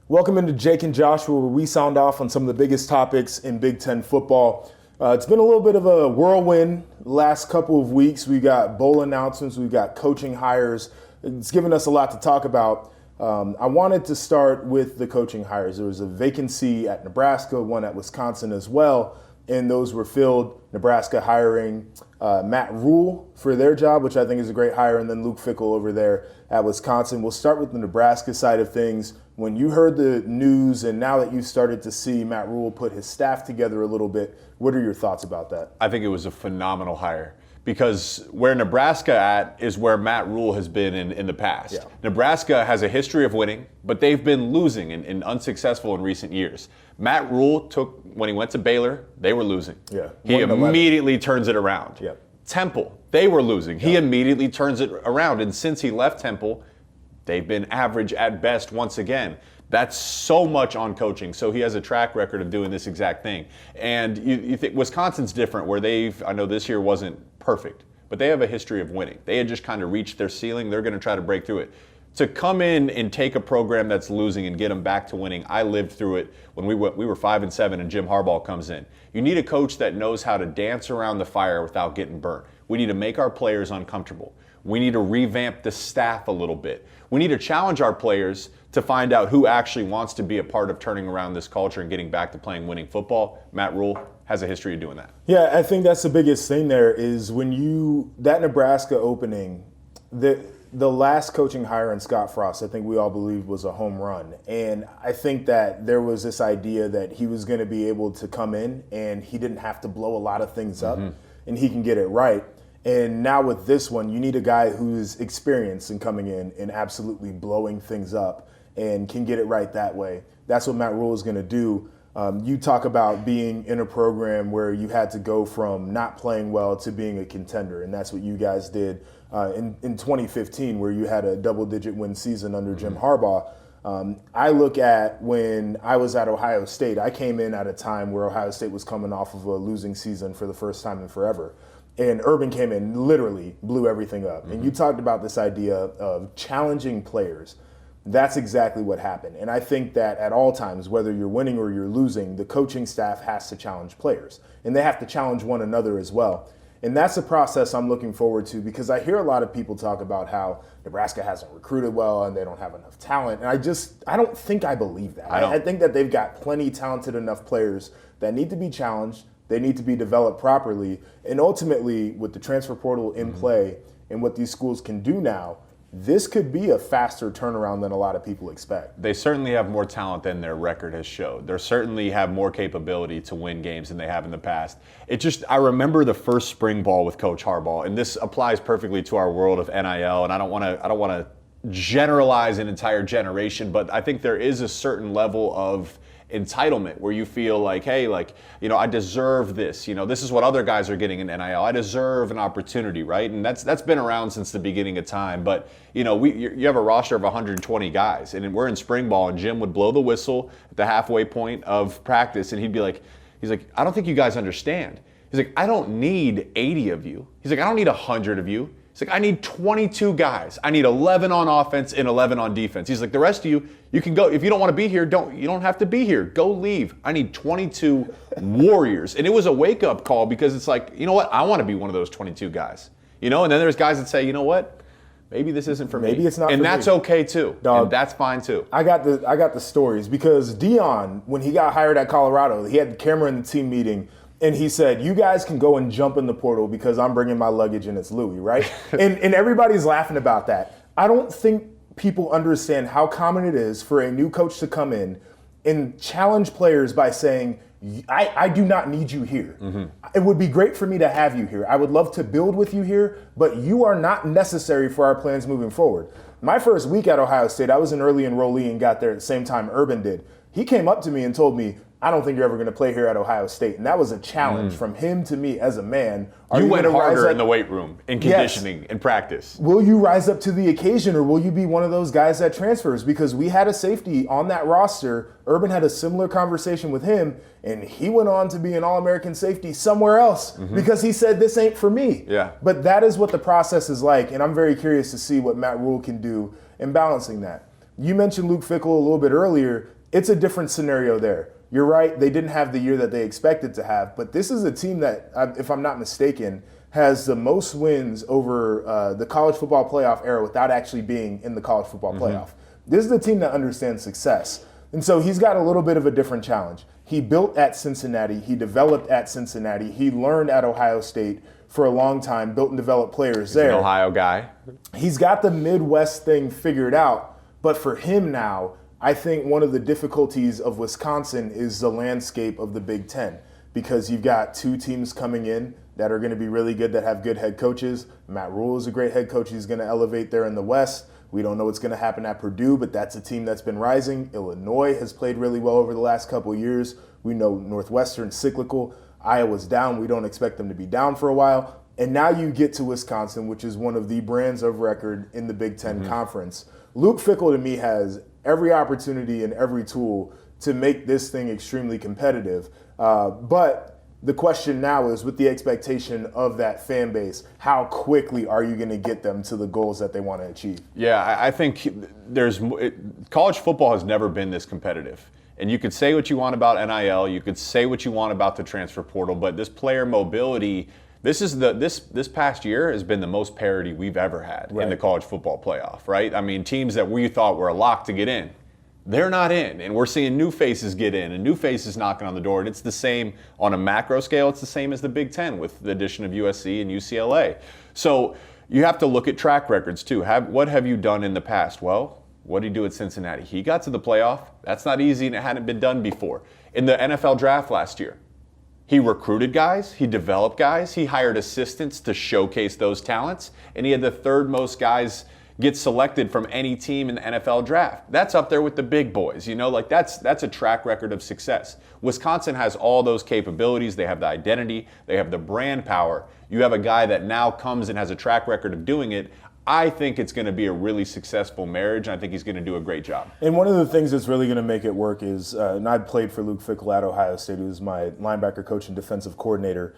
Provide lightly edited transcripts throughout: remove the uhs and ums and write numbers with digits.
Welcome into Jake and Joshua, where we sound off on some of the biggest topics in Big Ten football. It's been a little bit of a whirlwind last couple of weeks. We got bowl announcements, we've got coaching hires. It's given us a lot to talk about. I wanted to start with the coaching hires. There was a vacancy at Nebraska, one at Wisconsin as well, and those were filled. Nebraska hiring Matt Rhule for their job, which I think is a great hire, and then Luke Fickell over there at Wisconsin. We'll start with the Nebraska side of things. When you heard the news and now that you've started to see Matt Rhule put his staff together a little bit, what are your thoughts about that? I think it was a phenomenal hire because where Nebraska at is where Matt Rhule has been in the past. Yeah. Nebraska has a history of winning, but they've been losing and unsuccessful in recent years. Matt Rhule when he went to Baylor, they were losing. Yeah. He immediately turns it around. Yeah. Temple, they were losing. He immediately turns it around. And since he left Temple, they've been average at best once again. That's so much on coaching. So he has a track record of doing this exact thing. And you think Wisconsin's different where I know this year wasn't perfect, but they have a history of winning. They had just kind of reached their ceiling. They're going to try to break through it. To come in and take a program that's losing and get them back to winning, I lived through it when we were 5-7 and Jim Harbaugh comes in. You need a coach that knows how to dance around the fire without getting burnt. We need to make our players uncomfortable. We need to revamp the staff a little bit. We need to challenge our players to find out who actually wants to be a part of turning around this culture and getting back to playing winning football. Matt Rhule has a history of doing that. Yeah, I think that's the biggest thing there is that Nebraska opening, the last coaching hire in Scott Frost, I think we all believed was a home run. And I think that there was this idea that he was going to be able to come in and he didn't have to blow a lot of things up and he can get it right. And now with this one, you need a guy who's experienced in coming in and absolutely blowing things up and can get it right that way. That's what Matt Rhule is going to do. You talk about being in a program where you had to go from not playing well to being a contender, and that's what you guys did in 2015, where you had a double-digit win season under Jim Harbaugh. I look at when I was at Ohio State, I came in at a time where Ohio State was coming off of a losing season for the first time in forever. And Urban came in, literally blew everything up. And you talked about this idea of challenging players. That's exactly what happened. And I think that at all times, whether you're winning or you're losing, the coaching staff has to challenge players. And they have to challenge one another as well. And that's a process I'm looking forward to because I hear a lot of people talk about how Nebraska hasn't recruited well and they don't have enough talent. And I don't think I believe that. I think that they've got plenty talented enough players that need to be challenged. They need to be developed properly. And ultimately, with the transfer portal in play and what these schools can do now, this could be a faster turnaround than a lot of people expect. They certainly have more talent than their record has showed. They certainly have more capability to win games than they have in the past. I remember the first spring ball with Coach Harbaugh, and this applies perfectly to our world of NIL, and I don't want to generalize an entire generation, but I think there is a certain level of entitlement where you feel like, hey, I deserve this. This is what other guys are getting in NIL. I deserve an opportunity, right? And that's been around since the beginning of time. But you have a roster of 120 guys, and we're in spring ball, and Jim would blow the whistle at the halfway point of practice, and he's like, I don't think you guys understand. He's like, I don't need 80 of you. He's like, I don't need 100 of you. He's like, I need 22 guys. I need 11 on offense and 11 on defense. He's like, the rest of you can go. If you don't want to be here, you don't have to be here. Go leave. I need 22 warriors. And it was a wake-up call because it's like, you know what? I want to be one of those 22 guys. And then there's guys that say, you know what? Maybe this isn't for me. Maybe it's not and for me. And that's okay too. Dog, and that's fine too. I got the stories because Dion, when he got hired at Colorado, he had the camera in the team meeting. And he said, you guys can go and jump in the portal because I'm bringing my luggage and it's Louis, right? and everybody's laughing about that. I don't think people understand how common it is for a new coach to come in and challenge players by saying, I do not need you here. It would be great for me to have you here. I would love to build with you here, but you are not necessary for our plans moving forward. My first week at Ohio State, I was an early enrollee and got there at the same time Urban did. He came up to me and told me, I don't think you're ever going to play here at Ohio State. And that was a challenge from him to me as a man. You went harder in the weight room, in conditioning, in practice. Will you rise up to the occasion or will you be one of those guys that transfers? Because we had a safety on that roster. Urban had a similar conversation with him, and he went on to be an All-American safety somewhere else because he said, this ain't for me. Yeah. But that is what the process is like, and I'm very curious to see what Matt Rhule can do in balancing that. You mentioned Luke Fickell a little bit earlier. it's a different scenario there. You're right, they didn't have the year that they expected to have, but this is a team that, if I'm not mistaken, has the most wins over the college football playoff era without actually being in the college football playoff. This is the team that understands success. And so he's got a little bit of a different challenge. He built at Cincinnati. He developed at Cincinnati. He learned at Ohio State for a long time, built and developed players there. He's an Ohio guy. He's got the Midwest thing figured out. But for him now, I think one of the difficulties of Wisconsin is the landscape of the Big Ten, because you've got two teams coming in that are going to be really good, that have good head coaches. Matt Rhule is a great head coach. He's going to elevate there in the West. We don't know what's going to happen at Purdue, but that's a team that's been rising. Illinois has played really well over the last couple of years. We know Northwestern cyclical. Iowa's down. We don't expect them to be down for a while. And now you get to Wisconsin, which is one of the brands of record in the Big Ten Conference. Luke Fickell, to me, has every opportunity and every tool to make this thing extremely competitive. But the question now is, with the expectation of that fan base, how quickly are you going to get them to the goals that they want to achieve? Yeah, I think college football has never been this competitive. And you could say what you want about NIL, you could say what you want about the transfer portal, but this player mobility, this past year has been the most parity we've ever had in the college football playoff, right? I mean, teams that we thought were a lock to get in, they're not in, and we're seeing new faces get in and new faces knocking on the door. And it's the same on a macro scale. It's the same as the Big Ten with the addition of USC and UCLA. So you have to look at track records too. What have you done in the past? Well, what did he do at Cincinnati? He got to the playoff. That's not easy, and it hadn't been done before. In the NFL draft last year, he recruited guys, he developed guys, he hired assistants to showcase those talents, and he had the third most guys get selected from any team in the NFL draft. That's up there with the big boys, that's a track record of success. Wisconsin has all those capabilities. They have the identity, they have the brand power. You have a guy that now comes and has a track record of doing it. I think it's going to be a really successful marriage, and I think he's going to do a great job. And one of the things that's really going to make it work is, and I played for Luke Fickell at Ohio State, who was my linebacker coach and defensive coordinator.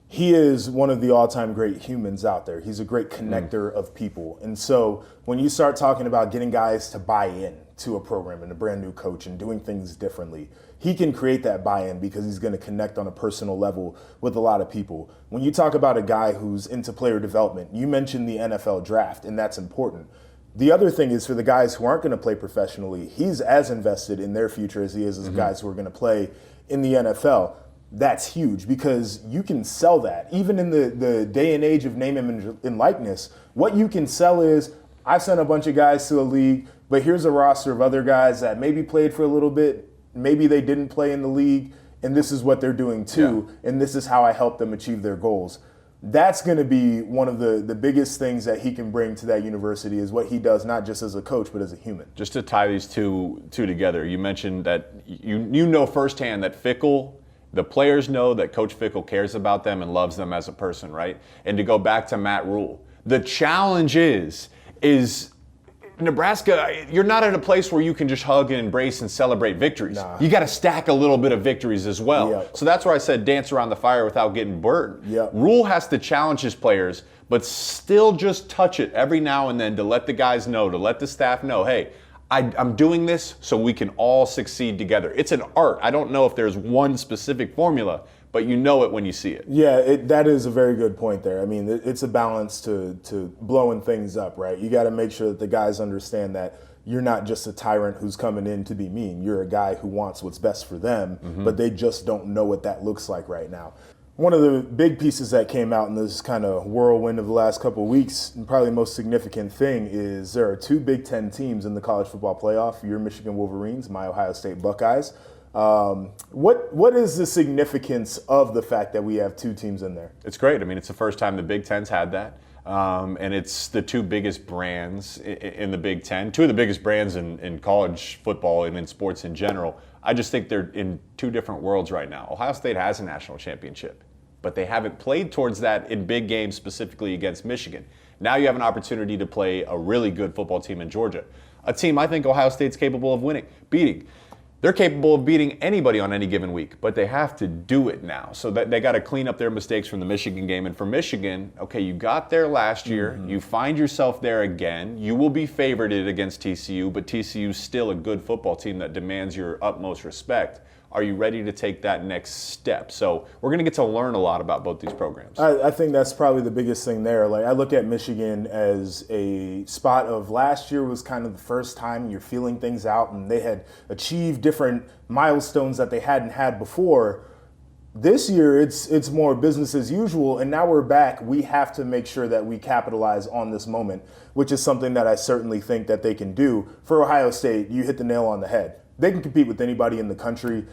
He is one of the all-time great humans out there. He's a great connector of people. And so when you start talking about getting guys to buy in to a program and a brand new coach and doing things differently, he can create that buy-in because he's going to connect on a personal level with a lot of people. When you talk about a guy who's into player development, you mentioned the NFL draft, and that's important. The other thing is, for the guys who aren't going to play professionally, he's as invested in their future as he is as guys who are going to play in the NFL. That's huge because you can sell that. Even in the day and age of name, image, and likeness, what you can sell is, I've sent a bunch of guys to the league, but here's a roster of other guys that maybe played for a little bit, maybe they didn't play in the league, and this is what they're doing too, and this is how I help them achieve their goals. That's going to be one of the biggest things that he can bring to that university, is what he does, not just as a coach, but as a human. Just to tie these two together, you mentioned that you know firsthand that Fickell, the players know that Coach Fickell cares about them and loves them as a person, right? And to go back to Matt Rhule, the challenge is Nebraska, you're not at a place where you can just hug and embrace and celebrate victories. Nah. You got to stack a little bit of victories as well. Yep. So that's where I said dance around the fire without getting burned. Yep. Rhule has to challenge his players, but still just touch it every now and then to let the guys know, to let the staff know, hey, I'm doing this so we can all succeed together. It's an art. I don't know if there's one specific formula, but you know it when you see it. Yeah, that is a very good point there. I mean, it's a balance to blowing things up, right? You got to make sure that the guys understand that you're not just a tyrant who's coming in to be mean. You're a guy who wants what's best for them, but they just don't know what that looks like right now. One of the big pieces that came out in this kind of whirlwind of the last couple of weeks, and probably the most significant thing, is there are two Big Ten teams in the college football playoff. Your Michigan Wolverines, my Ohio State Buckeyes. What is the significance of the fact that we have two teams in there? It's great. I mean, it's the first time the Big Ten's had that. And it's the two biggest brands in the Big Ten, two of the biggest brands in college football and in sports in general. I just think they're in two different worlds right now. Ohio State has a national championship, but they haven't played towards that in big games, specifically against Michigan. Now you have an opportunity to play a really good football team in Georgia, a team I think Ohio State's capable of beating. They're capable of beating anybody on any given week, but they have to do it now. So that they got to clean up their mistakes from the Michigan game. And for Michigan, okay, you got there last year. You find yourself there again. You will be favorited against TCU, but TCU is still a good football team that demands your utmost respect. Are you ready to take that next step? So we're going to get to learn a lot about both these programs. I think that's probably the biggest thing there. Like, I look at Michigan as a spot of last year was kind of the first time you're feeling things out, and they had achieved different milestones that they hadn't had before. This year, it's more business as usual, and now we're back. We have to make sure that we capitalize on this moment, which is something that I certainly think that they can do. For Ohio State, you hit the nail on the head. They can compete with anybody in the country.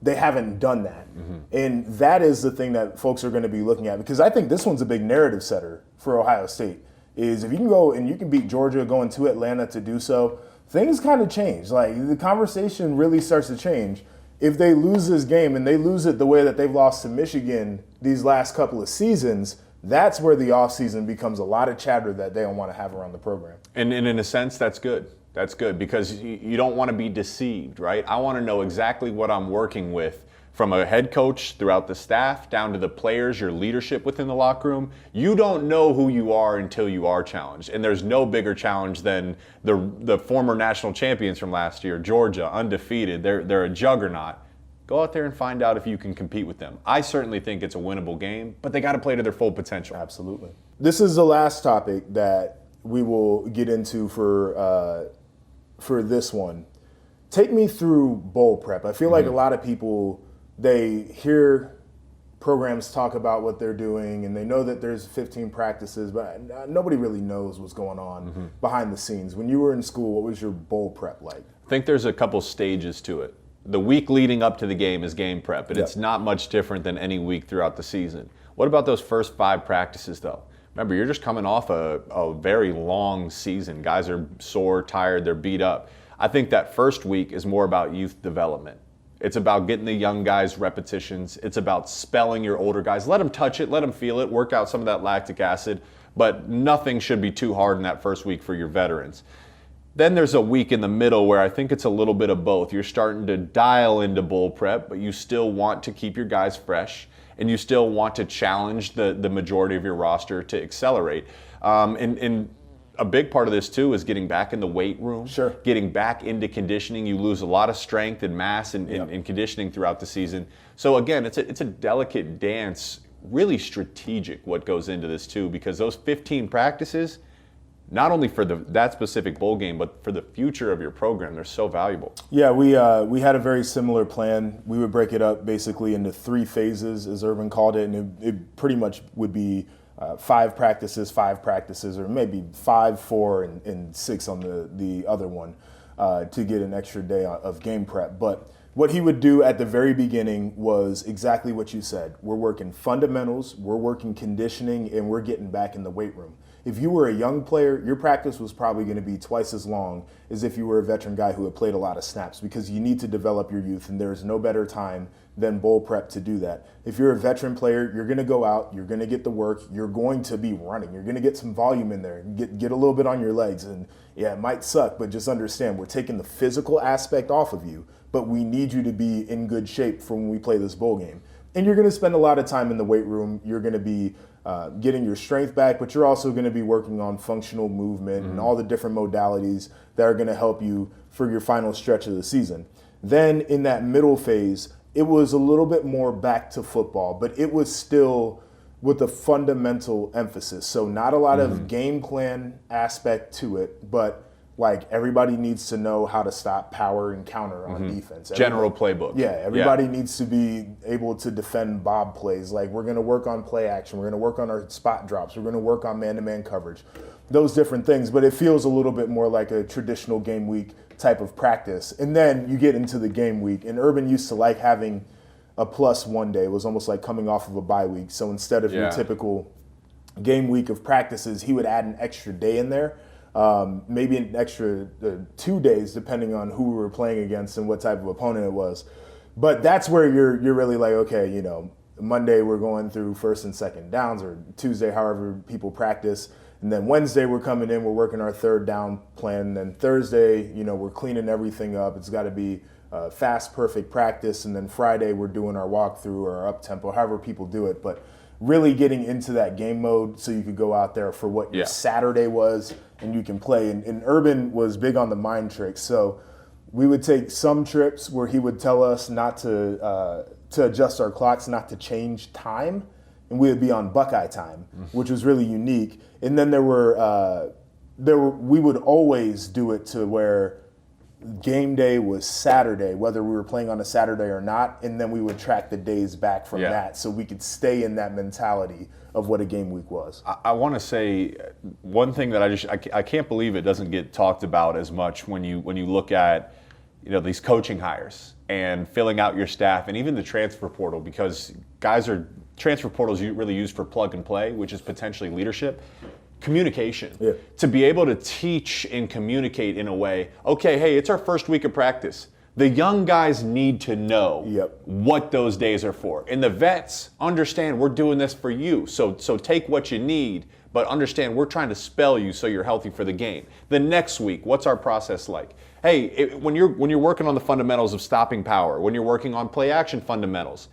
They haven't done that. And that is the thing that folks are going to be looking at, because I think this one's a big narrative setter for Ohio State, is if you can go and you can beat Georgia going to Atlanta to do so, things kind of change. Like, the conversation really starts to change. If they lose this game and they lose it the way that they've lost to Michigan these last couple of seasons, that's where the offseason becomes a lot of chatter that they don't want to have around the program. And in a sense, that's good. That's good, because you don't want to be deceived, right? I want to know exactly what I'm working with, from a head coach throughout the staff down to the players, your leadership within the locker room. You don't know who you are until you are challenged. And there's no bigger challenge than the former national champions from last year, Georgia, undefeated. They're a juggernaut. Go out there and find out if you can compete with them. I certainly think it's a winnable game, but they got to play to their full potential. Absolutely. This is the last topic that we will get into for this one. Take me through bowl prep. I feel like a lot of people, they hear programs talk about what they're doing and they know that there's 15 practices, but nobody really knows what's going on behind the scenes. When you were in school, what was your bowl prep like? I think there's a couple stages to it. The week leading up to the game is game prep, but it's not much different than any week throughout the season. What about those first 5 practices, though? Remember, you're just coming off a very long season. Guys are sore, tired, they're beat up. I think that first week is more about youth development. It's about getting the young guys repetitions. It's about spelling your older guys. Let them touch it, let them feel it, work out some of that lactic acid, but nothing should be too hard in that first week for your veterans. Then there's a week in the middle where I think it's a little bit of both. You're starting to dial into bowl prep, but you still want to keep your guys fresh, and you still want to challenge the majority of your roster to accelerate. And a big part of this, too, is getting back in the weight room, getting back into conditioning. You lose a lot of strength and mass in conditioning throughout the season. So, again, it's a delicate dance, really strategic what goes into this, too, because those 15 practices, not only for that specific bowl game, but for the future of your program, they're so valuable. Yeah, we had a very similar plan. We would break it up basically into 3 phases, as Urban called it, and it pretty much would be 5 practices, or maybe 5, 4, and 6 on the other one to get an extra day of game prep. But what he would do at the very beginning was exactly what you said. We're working fundamentals, we're working conditioning, and we're getting back in the weight room. If you were a young player, your practice was probably going to be twice as long as if you were a veteran guy who had played a lot of snaps, because you need to develop your youth, and there's no better time than bowl prep to do that. If you're a veteran player, you're going to go out, you're going to get the work, you're going to be running, you're going to get some volume in there, get a little bit on your legs. And yeah, it might suck, but just understand we're taking the physical aspect off of you, but we need you to be in good shape for when we play this bowl game. And you're going to spend a lot of time in the weight room. You're going to be getting your strength back, but you're also going to be working on functional movement and all the different modalities that are going to help you for your final stretch of the season. Then in that middle phase, it was a little bit more back to football, but it was still with a fundamental emphasis. So not a lot of game plan aspect to it, but like everybody needs to know how to stop power and counter on defense. General playbook. Yeah, everybody needs to be able to defend bob plays. Like, we're going to work on play action. We're going to work on our spot drops. We're going to work on man-to-man coverage. Those different things. But it feels a little bit more like a traditional game week type of practice. And then you get into the game week. And Urban used to like having a plus one day. It was almost like coming off of a bye week. So instead of your typical game week of practices, he would add an extra day in there. Maybe an extra 2 days, depending on who we were playing against and what type of opponent it was. But that's where you're really like, okay, you know, Monday we're going through first and second downs, or Tuesday, however people practice. And then Wednesday we're coming in, we're working our third down plan. And then Thursday, you know, we're cleaning everything up. It's got to be fast, perfect practice, and then Friday we're doing our walkthrough or our up-tempo, however people do it. But really getting into that game mode so you could go out there for what your Saturday was and you can play. And Urban was big on the mind tricks. So we would take some trips where he would tell us not to adjust our clocks, not to change time, and we would be on Buckeye time, which was really unique. And then we would always do it to where game day was Saturday, whether we were playing on a Saturday or not, and then we would track the days back from that so we could stay in that mentality of what a game week was. I want to say one thing that I can't believe it doesn't get talked about as much when you look at these coaching hires and filling out your staff and even the transfer portal, because transfer portals you really use for plug and play, which is potentially leadership. Communication. Yeah. To be able to teach and communicate in a way, okay, hey, it's our first week of practice. The young guys need to know what those days are for. And the vets understand we're doing this for you. So take what you need, but understand we're trying to spell you so you're healthy for the game. The next week, what's our process like? Hey, when you're working on the fundamentals of stopping power, when you're working on play action fundamentals,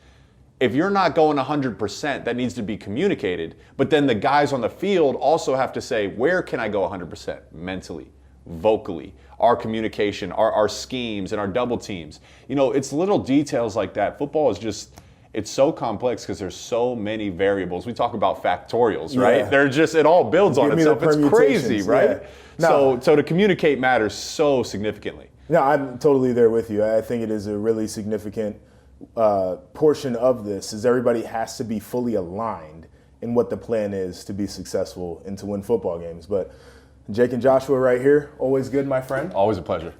if you're not going 100%, that needs to be communicated. But then the guys on the field also have to say, where can I go 100%? Mentally, vocally, our communication, our schemes, and our double teams. It's little details like that. Football is it's so complex because there's so many variables. We talk about factorials, right? It all builds on itself. It's crazy, right? So to communicate matters so significantly. No, I'm totally there with you. I think it is a really significant portion of this is everybody has to be fully aligned in what the plan is to be successful and to win football games. But Jake and Joshua right here, always good, my friend. Always a pleasure.